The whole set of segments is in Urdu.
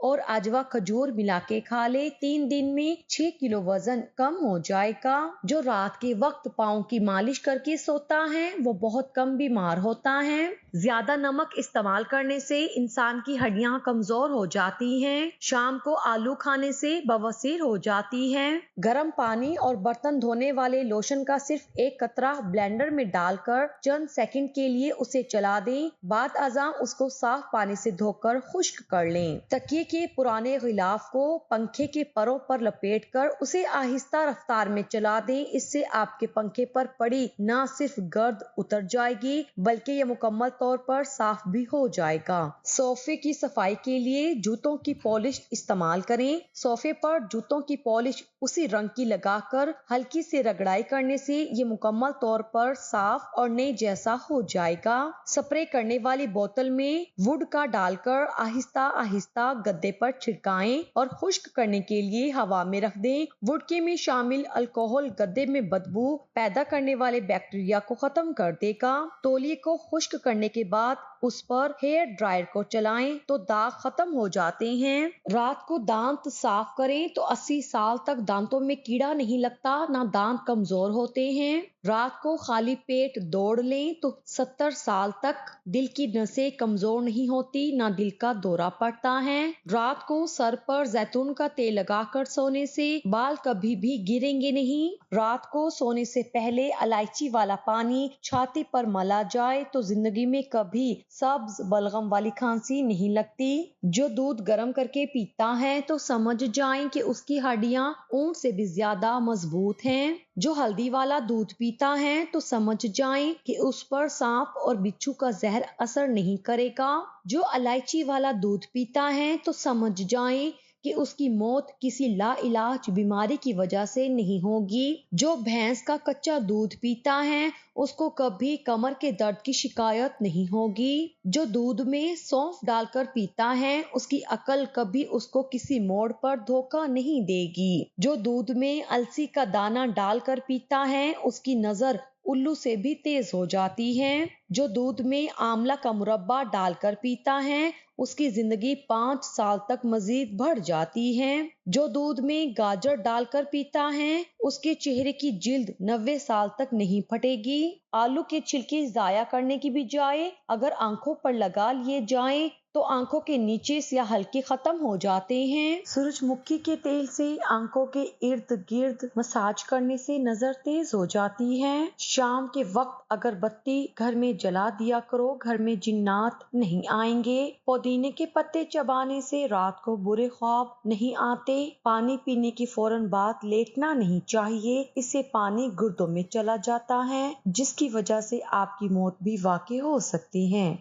اور اجوا کھجور ملا کے کھا لے 3 دن میں 6 کلو وزن کم ہو جائے گا۔ جو رات کے وقت پاؤں کی مالش کر کے سوتا ہے وہ بہت کم بیمار ہوتا ہے۔ زیادہ نمک استعمال کرنے سے انسان کی ہڈیاں کمزور ہو جاتی ہیں۔ شام کو آلو کھانے سے بواسیر ہو جاتی ہے۔ گرم پانی اور برتن دھونے والے لوشن کا صرف ایک قطرہ بلینڈر میں ڈال کر چند سیکنڈ کے لیے اسے چلا دیں، بعد ازاں اس کو صاف پانی سے دھو کر خشک کر لیں۔ تکیے کے پرانے غلاف کو پنکھے کے پروں پر لپیٹ کر اسے آہستہ رفتار میں چلا دیں، اس سے آپ کے پنکھے پر پڑی نہ صرف گرد اتر جائے گی بلکہ یہ مکمل طور پر صاف بھی ہو جائے گا۔ صوفے کی صفائی کے لیے جوتوں کی پالش استعمال کریں۔ صوفے پر جوتوں کی پالش اسی رنگ کی لگا کر ہلکی سے رگڑائی کرنے سے یہ مکمل طور پر صاف اور نئے جیسا ہو جائے گا۔ سپرے کرنے والی بوتل میں ووڈ کا ڈال کر آہستہ آہستہ گدے پر چھڑکائیں اور خشک کرنے کے لیے ہوا میں رکھ دیں۔ ووڈکے میں شامل الکوہل گدے میں بدبو پیدا کرنے والے بیکٹیریا کو ختم کر دے گا۔ تولیے کو خشک کرنے کے بعد اس پر ہیئر ڈرائر کو چلائیں تو داغ ختم ہو جاتے ہیں۔ رات کو دانت صاف کریں تو 80 سال تک دانتوں میں کیڑا نہیں لگتا، نہ دانت کمزور ہوتے ہیں۔ رات کو خالی پیٹ دوڑ لیں تو 70 سال تک دل کی نسیں کمزور نہیں ہوتی، نہ دل کا دورہ پڑتا ہے۔ رات کو سر پر زیتون کا تیل لگا کر سونے سے بال کبھی بھی گریں گے نہیں۔ رات کو سونے سے پہلے الائچی والا پانی چھاتی پر ملا جائے تو زندگی میں کبھی سبز بلغم والی کھانسی نہیں لگتی۔ جو دودھ گرم کر کے پیتا ہے تو سمجھ جائیں کہ اس کی ہڈیاں اونٹ سے بھی زیادہ مضبوط ہیں۔ جو ہلدی والا دودھ پیتا ہے تو سمجھ جائیں کہ اس پر سانپ اور بچھو کا زہر اثر نہیں کرے گا۔ جو الائچی والا دودھ پیتا ہے تو سمجھ جائیں کہ اس کی موت کسی لا علاج بیماری کی وجہ سے نہیں ہوگی۔ جو بھینس کا کچا دودھ پیتا ہے اس کو کبھی کمر کے درد کی شکایت نہیں ہوگی۔ جو دودھ میں سونف ڈال کر پیتا ہے اس کی عقل کبھی اس کو کسی موڑ پر دھوکہ نہیں دے گی۔ جو دودھ میں السی کا دانہ ڈال کر پیتا ہے اس کی نظر الو سے بھی تیز ہو جاتی ہے۔ جو دودھ میں آملہ کا مربع ڈال کر پیتا ہے اس کی زندگی 5 سال تک مزید بڑھ جاتی ہے۔ جو دودھ میں گاجر ڈال کر پیتا ہے اس کے چہرے کی جلد 90 سال تک نہیں پھٹے گی۔ آلو کے چھلکے ضائع کرنے کی بجائے اگر آنکھوں پر لگا لیے جائیں تو آنکھوں کے نیچے سیاہ حلقے ختم ہو جاتے ہیں۔ سورج مکھی کے تیل سے آنکھوں کے ارد گرد مساج کرنے سے نظر تیز ہو جاتی ہے۔ شام کے وقت اگر بتی گھر میں جلا دیا کرو، گھر میں جنات نہیں آئیں گے۔ پودینے کے پتے چبانے سے رات کو برے خواب نہیں آتے۔ پانی پینے کے فوراً بعد لیٹنا نہیں چاہیے، اس سے پانی گردوں میں چلا جاتا ہے جس کی وجہ سے آپ کی موت بھی واقع ہو سکتی ہے۔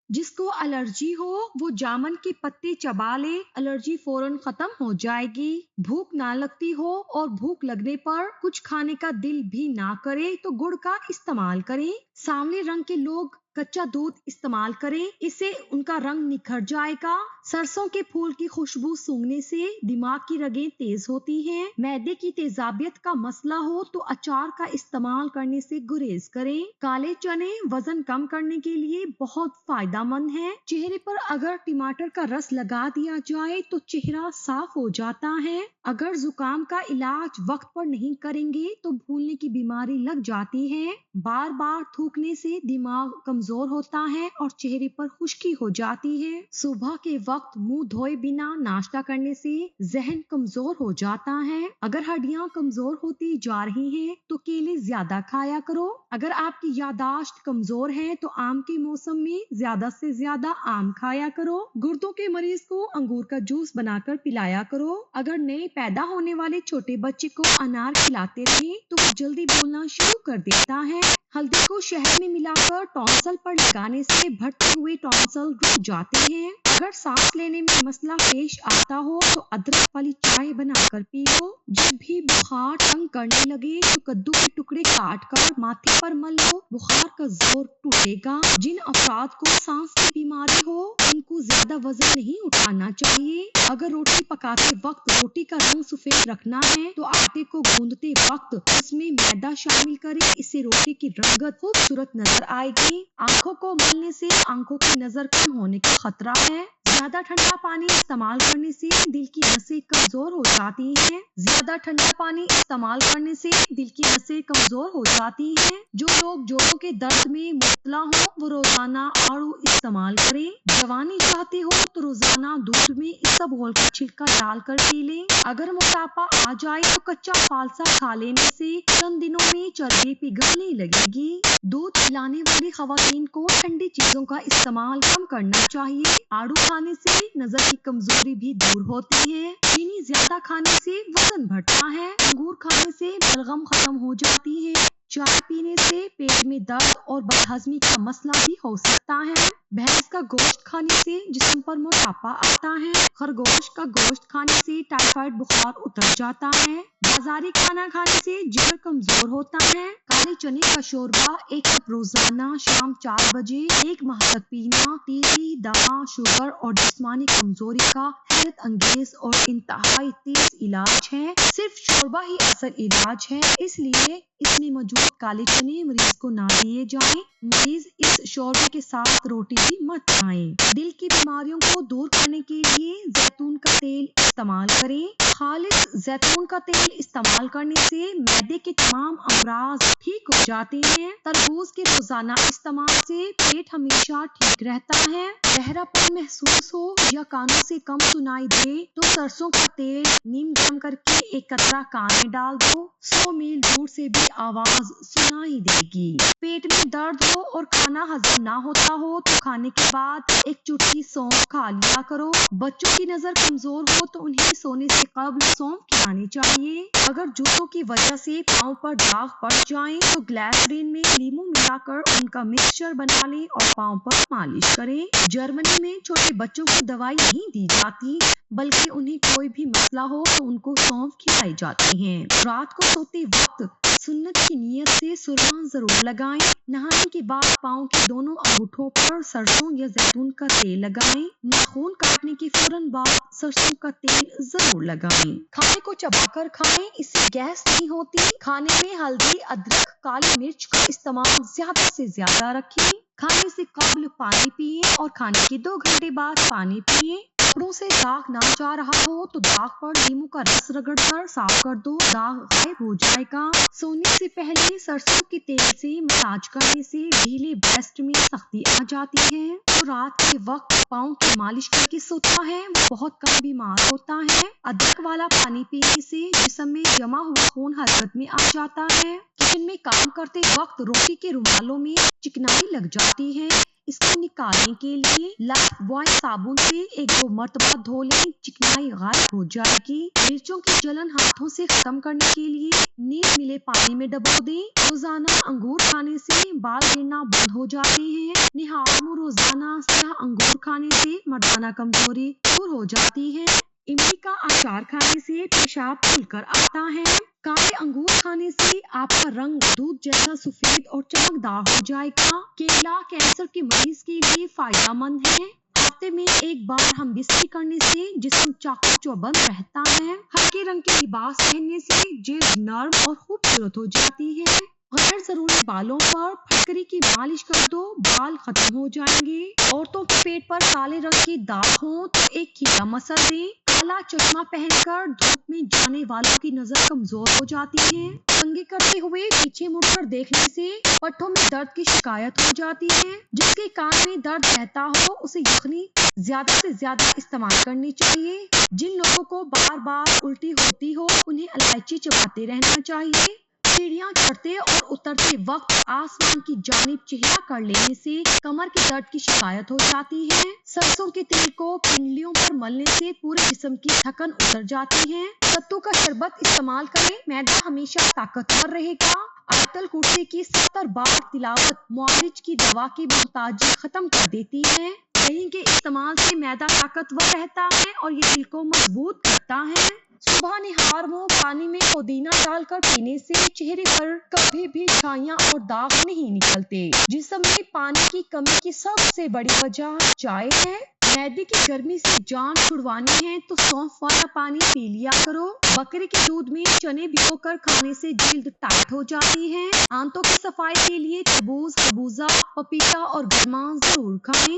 جس کو الرجی ہو وہ جامن کے پتے چبا لے، الرجی فوراً ختم ہو جائے گی۔ بھوک نہ لگتی ہو اور بھوک لگنے پر کچھ کھانے کا دل بھی نہ کرے تو گڑ کا استعمال کریں۔ سانولے رنگ کے لوگ کچا دودھ استعمال کریں، اس سے ان کا رنگ نکھر جائے گا۔ سرسوں کے پھول کی خوشبو سونگھنے سے دماغ کی رگیں تیز ہوتی ہیں۔ معدے کی تیزابیت کا مسئلہ ہو تو اچار کا استعمال کرنے سے گریز کریں۔ کالے چنے وزن کم کرنے کے لیے بہت فائدہ مند ہیں۔ چہرے پر اگر ٹماٹر کا رس لگا دیا جائے تو چہرہ صاف ہو جاتا ہے۔ اگر زکام کا علاج وقت پر نہیں کریں گے تو بھولنے کی بیماری لگ جاتی ہے۔ بار بار تھوکنے سے دماغ کمزور ہوتا ہے اور چہرے پر خشکی ہو جاتی ہے۔ صبح کے وقت منہ دھوئے بنا ناشتہ کرنے سے ذہن کمزور ہو جاتا ہے۔ اگر ہڈیاں کمزور ہوتی جا رہی ہیں تو کیلے زیادہ کھایا کرو۔ اگر آپ کی یادداشت کمزور ہے تو آم کے موسم میں زیادہ سے زیادہ آم کھایا کرو۔ گردوں کے مریض کو انگور کا جوس بنا کر پلایا کرو۔ اگر نئے پیدا ہونے والے چھوٹے بچے کو انار کھلاتے رہیں تو وہ جلدی بولنا شروع کر دیتا ہے۔ ہلدی کو شہد میں ملا کر ٹونسل پر لگانے سے بڑھتے ہوئے ٹونسل رک جاتے ہیں۔ اگر سانس لینے میں مسئلہ پیش آتا ہو تو ادرک والی چائے بنا کر پی لو۔ جب بھی بخار تنگ کرنے لگے تو کدو کے ٹکڑے کاٹ کر ماتھے پر مل لو، بخار کا زور ٹوٹے گا۔ جن افراد کو سانس کی بیماری ہو ان کو زیادہ وزن نہیں اٹھانا چاہیے۔ اگر روٹی پکاتے وقت روٹی کا رنگ سفید رکھنا ہے تو آٹے کو گوندتے وقت اس میں میدا شامل کریں، اس سے روٹی کی رنگت خوبصورت نظر آئے گی۔ آنکھوں کو ملنے سے آنکھوں کی نظر کم ہونے کا خطرہ ہے۔ زیادہ ٹھنڈا پانی استعمال کرنے سے دل کی نسیں کمزور ہو جاتی ہیں۔ زیادہ ٹھنڈا پانی استعمال کرنے سے دل کی نسیں کمزور ہو جاتی ہیں۔ جو لوگ جوڑوں کے درد میں مبتلا ہوں وہ روزانہ آڑو استعمال کریں۔ جوانی چاہتے ہو تو روزانہ دودھ میں اسبغول کا چھلکا ڈال کر پی لیں۔ اگر موٹاپا آ جائے تو کچا فالسا کھا لینے سے چند دنوں میں چربی پگھلنے لگے گی۔ دودھ پلانے والی خواتین کو ٹھنڈی چیزوں کا استعمال کم کرنا چاہیے۔ آڑو کھانے سے نظر کی کمزوری بھی دور ہوتی ہے۔ چینی زیادہ کھانے سے وزن بڑھتا ہے۔ انگور کھانے سے بلغم ختم ہو جاتی ہے۔ چائے پینے سے پیٹ میں درد اور بدہضمی کا مسئلہ بھی ہو سکتا ہے۔ بھینس کا گوشت کھانے سے جسم پر موٹاپا آتا ہے۔ خرگوش کا گوشت کھانے سے ٹائیفائڈ بخار اتر جاتا ہے۔ بازاری کھانا کھانے سے جگر کمزور ہوتا ہے۔ کالے چنے کا شوربہ 1 کپ روزانہ شام 4 بجے 1 ماہ تک پینا ٹی بی، دمہ، شوگر اور جسمانی کمزوری کا حیرت انگیز اور انتہائی تیز علاج ہے۔ صرف شوربہ ہی اصل علاج ہے، اس لیے اس میں موجود کالے چنے مریض کو نہ دیے جائیں۔ مریض اس شوربے کے ساتھ روٹی بھی مت کھائیں۔ دل کی بیماریوں کو دور کرنے کے لیے زیتون کا تیل استعمال کریں۔ خالص زیتون کا تیل استعمال کرنے سے معدے کے تمام امراض ٹھیک ہو جاتے ہیں۔ تربوز کے روزانہ استعمال سے پیٹ ہمیشہ ٹھیک رہتا ہے۔ بہرا پن محسوس ہو یا کانوں سے کم سنائی دے تو سرسوں کا تیل نیم گرم کر کے 1 قطرہ کان میں ڈال دو، 100 میل دور سے بھی آواز سنائی دے گی۔ پیٹ میں درد ہو اور کھانا ہضم نہ ہوتا ہو تو کھانے کے بعد 1 چٹکی سونف کھا لیا کرو۔ بچوں کی نظر کمزور ہو تو انہیں سونے سے قبل سونف کھلانی چاہیے۔ اگر جوتوں کی وجہ سے پاؤں پر داغ پڑ جائیں تو گلیسرین میں لیموں ملا کر ان کا مکسچر بنا لیں اور پاؤں پر مالش کریں۔ جرمنی میں چھوٹے بچوں کو دوائی نہیں دی جاتی بلکہ انہیں کوئی بھی مسئلہ ہو تو ان کو سونف کھلائی جاتی ہیں۔ رات کو سوتے وقت سنت کی نیت سے سرما ضرور لگائیں۔ نہانے کے بعد پاؤں کے دونوں انگوٹھوں پر سرسوں یا زیتون کا تیل لگائیں۔ ناخن کاٹنے کے فوراً بعد سرسوں کا تیل ضرور لگائیں۔ کھانے کو چبا کر کھائیں، اس سے گیس نہیں ہوتی۔ کھانے میں ہلدی، ادرک، کالی مرچ کا استعمال زیادہ سے زیادہ رکھیں۔ کھانے سے قبل پانی پئیں اور کھانے کے 2 گھنٹے بعد پانی پئیں۔ کپڑوں سے داغ نہ جا رہا ہو تو داغ پر لیموں کا رس رگڑ کر صاف کر دو، داغ غائب ہو جائے گا۔ سونے سے پہلے سرسوں کے تیل سے مساج کرنے سے ڈھیلے بریسٹ میں سختی آ جاتی ہے۔ جو رات کے وقت پاؤں کی مالش کر کے سوتا ہے وہ بہت کم بیمار ہوتا ہے۔ ادرک والا پانی پینے سے جسم میں جمع ہوا خون حرکت میں آ جاتا ہے۔ کچن میں کام کرتے وقت روٹی کے رومالوں میں چکنائی لگ جاتی ہے، اس کو نکالنے کے لیے لائف بوائے صابن سے 1-2 مرتبہ دھو لیں، چکنائی غائب ہو جائے گی۔ مرچوں کی جلن ہاتھوں سے ختم کرنے کے لیے نیم ملے پانی میں ڈبو دیں۔ روزانہ انگور کھانے سے بال گرنا بند ہو جاتے ہیں۔ نہار منہ روزانہ سیاہ انگور کھانے سے مردانہ کمزوری دور ہو جاتی ہے۔ املی کا اچار کھانے سے پیشاب کھل کر آتا ہے۔ کالے انگور کھانے سے آپ کا رنگ دودھ جیسا سفید اور چمکدار ہو جائے گا۔ کیلا کینسر کے مریض کے لیے فائدہ مند ہے۔ ہفتے میں 1 بار ہم بستری کرنے سے جسم چاق و چوبند رہتا ہے۔ ہلکے رنگ کے لباس پہننے سے جلد نرم اور خوبصورت ہو جاتی ہے۔ غیر ضروری بالوں پر پھٹکری کی مالش کر دو، بال ختم ہو جائیں گے۔ عورتوں کے پیٹ پر کالے رنگ کے داغ ہوں تو 1 کھیرا مسل دیں۔ کالا چشمہ پہن کر دھوپ میں جانے والوں کی نظر کمزور ہو جاتی ہے۔ کنگھی کرتے ہوئے پیچھے مڑ کر دیکھنے سے پٹھوں میں درد کی شکایت ہو جاتی ہے۔ جس کے کان میں درد رہتا ہو اسے یخنی زیادہ سے زیادہ استعمال کرنی چاہیے۔ جن لوگوں کو بار بار الٹی ہوتی ہو انہیں الائچی چباتے رہنا چاہیے۔ سیڑھیاں چڑھتے اور اترتے وقت آسمان کی جانب چہرہ کر لینے سے کمر کے درد کی شکایت ہو جاتی ہے۔ سرسوں کے تیل کو پنڈلیوں پر ملنے سے پورے جسم کی تھکن اتر جاتی ہے۔ ستو کا شربت استعمال کریں، معدہ ہمیشہ طاقتور رہے گا۔ آیت الکرسی کی 70 بار تلاوت معالج کی دوا کی محتاجی ختم کر دیتی ہے۔ دہی کے استعمال سے معدہ طاقتور رہتا ہے اور یہ دل کو مضبوط کرتا ہے۔ صبح نہار منہ پانی میں پودینہ ڈال کر پینے سے چہرے پر کبھی بھی چھائیاں اور داغ نہیں نکلتے۔ جسم میں پانی کی کمی کی سب سے بڑی وجہ چائے ہے۔ معدے کی گرمی سے جان چھڑوانی ہے تو سونف والا پانی پی لیا کرو۔ بکرے کے دودھ میں چنے بھگو کر کھانے سے جلد ٹائٹ ہو جاتی ہے۔ آنتوں کی صفائی کے لیے تربوز، خربوزہ، پپیتا اور گرما ضرور کھائیں۔